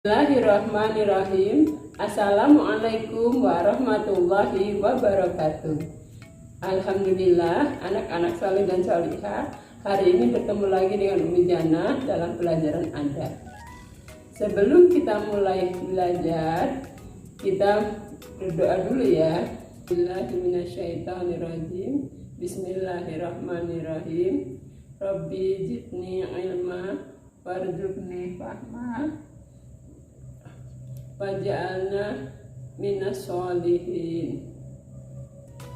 Bismillahirrahmanirrahim. Assalamualaikum warahmatullahi wabarakatuh. Alhamdulillah, anak-anak saleh dan salihah, hari ini bertemu lagi dengan Umi Jannah dalam pelajaran adab. Sebelum kita mulai belajar, kita berdoa dulu ya. Bismillahirrahmanirrahim. Bismillahirrahmanirrahim. Rabbi zidni ilma warzuqni fahma waj'alna minas sholihin.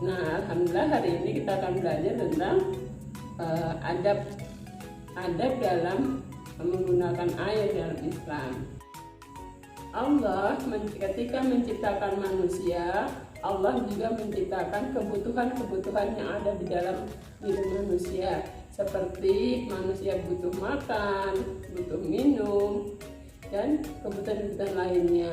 Nah, alhamdulillah hari ini kita akan belajar tentang adab dalam menggunakan air dalam Islam. Allah ketika menciptakan manusia, Allah juga menciptakan kebutuhan-kebutuhan yang ada di dalam diri manusia, seperti manusia butuh makan, butuh minum, dan kebutuhan-kebutuhan lainnya.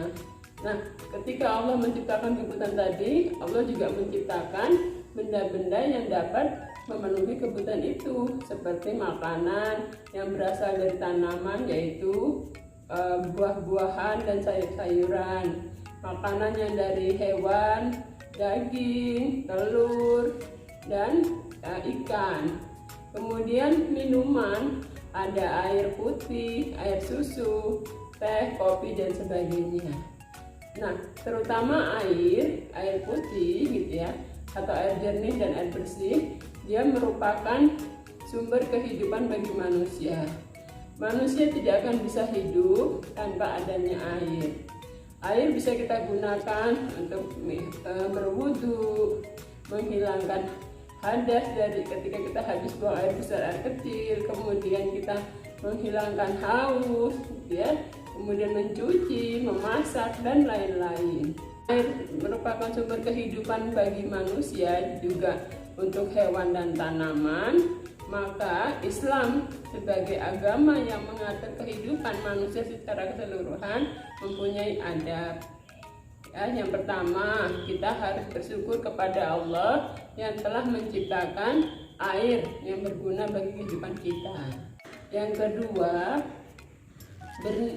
Nah, ketika Allah menciptakan kebutuhan tadi, Allah juga menciptakan benda-benda yang dapat memenuhi kebutuhan itu, seperti makanan yang berasal dari tanaman, yaitu buah-buahan dan sayur-sayuran, makanan yang dari hewan, daging, telur, dan ikan. Kemudian minuman, ada air putih, air susu, teh, kopi, dan sebagainya. Nah, terutama air putih gitu ya, atau air jernih dan air bersih, dia merupakan sumber kehidupan bagi manusia. Manusia tidak akan bisa hidup tanpa adanya air. Air bisa kita gunakan untuk berwudu, menghilangkan hadas dari ketika kita habis buang air besar, air kecil, kemudian kita menghilangkan haus, ya, kemudian mencuci, memasak, dan lain-lain. Air merupakan sumber kehidupan bagi manusia, juga untuk hewan dan tanaman. Maka Islam sebagai agama yang mengatur kehidupan manusia secara keseluruhan mempunyai adab. Ya, yang pertama, kita harus bersyukur kepada Allah yang telah menciptakan air yang berguna bagi kehidupan kita. Yang kedua,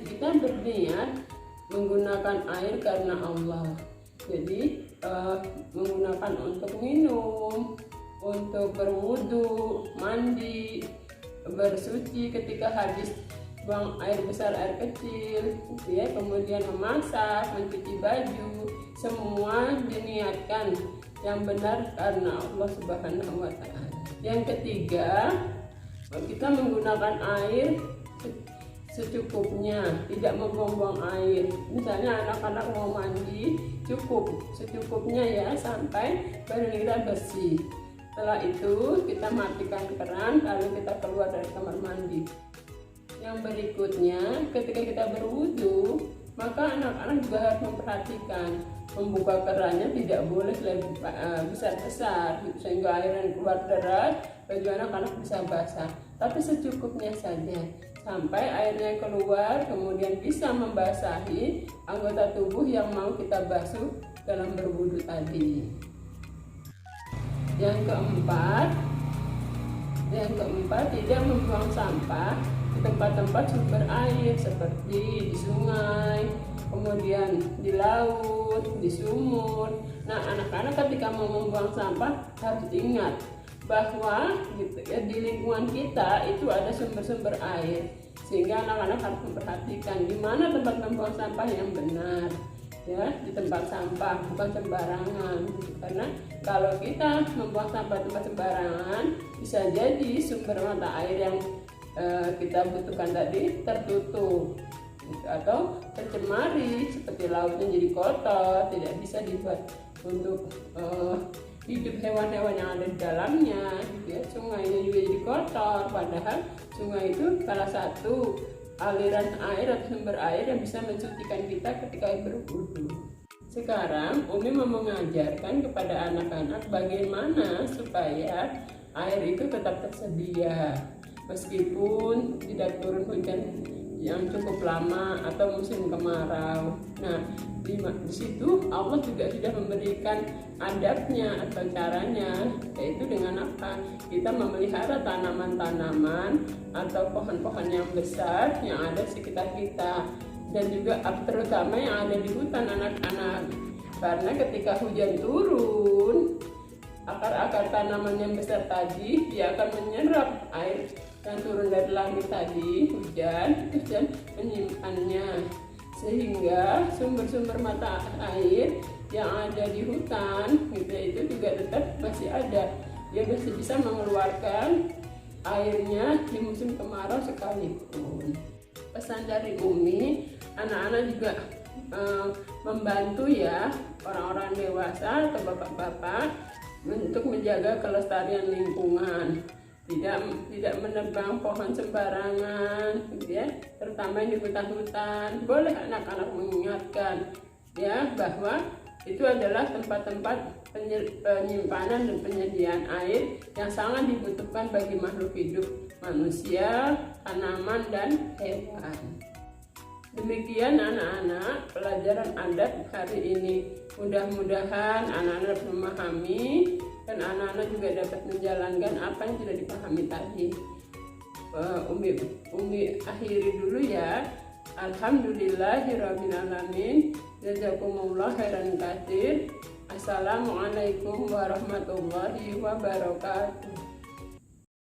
kita berniat menggunakan air karena Allah. Jadi menggunakan untuk minum, untuk berwudu, mandi, bersuci ketika habis buang air besar, air kecil, ya, kemudian memasak, mencuci baju, semua diniatkan yang benar karena Allah Subhanahu wa Ta'ala. Yang ketiga, kita menggunakan air secukupnya, tidak membuang-buang air. Misalnya anak-anak mau mandi, cukup secukupnya ya, sampai badan kita bersih. Setelah itu kita matikan keran, lalu kita keluar dari kamar mandi. Yang berikutnya, ketika kita berwudu, maka anak-anak juga harus memperhatikan membuka kerannya tidak boleh lebih besar-besar sehingga air yang keluar deras, baju anak-anak bisa basah, tapi secukupnya saja sampai airnya keluar, kemudian bisa membasahi anggota tubuh yang mau kita basuh dalam berwudu tadi. Yang keempat, tidak membuang sampah di tempat-tempat sumber air seperti di sungai, kemudian di laut, di sumur. Nah, anak-anak ketika mau membuang sampah harus ingat bahwa gitu ya, di lingkungan kita itu ada sumber-sumber air, sehingga anak-anak harus memperhatikan di mana tempat membuang sampah yang benar. Ya, di tempat sampah, bukan sembarangan, karena kalau kita membuang sampah tempat sembarangan, bisa jadi sumber mata air yang kita butuhkan tadi tertutup atau tercemari, seperti lautnya jadi kotor, tidak bisa dibuat untuk hidup hewan-hewan yang ada di dalamnya. Ya, sungainya juga jadi kotor, padahal sungai itu salah satu aliran air atau sumber air yang bisa mensucikan kita ketika berwudu. Sekarang Umi mau mengajarkan kepada anak-anak bagaimana supaya air itu tetap tersedia meskipun tidak turun hujan yang cukup lama atau musim kemarau. Nah, di situ Allah juga sudah memberikan adabnya atau caranya, yaitu dengan apa? Kita memelihara tanaman-tanaman atau pohon-pohon yang besar yang ada di sekitar kita. dan juga terutama yang ada di hutan anak-anak, karena ketika hujan turun, akar-akar tanaman yang besar tadi dia akan menyerap air yang turun dari langit tadi, hujan menyimpannya, sehingga sumber-sumber mata air yang ada di hutan gitu itu juga tetap masih ada, dia masih bisa mengeluarkan airnya di musim kemarau sekalipun. Pesan dari Umi, anak-anak juga membantu ya orang-orang dewasa atau bapak-bapak untuk menjaga kelestarian lingkungan, tidak menebang pohon sembarangan gitu ya, terutama di hutan-hutan. Boleh anak-anak mengingatkan ya bahwa itu adalah tempat-tempat penyimpanan dan penyediaan air yang sangat dibutuhkan bagi makhluk hidup, manusia, tanaman, dan hewan. Demikian anak-anak pelajaran adat hari ini. Mudah-mudahan anak-anak memahami dan anak-anak juga dapat menjalankan apa yang sudah dipahami tadi. Umi akhiri dulu ya. Alhamdulillahirrabbilalamin. Jazakumullah khairan katsir. Assalamualaikum warahmatullahi wabarakatuh.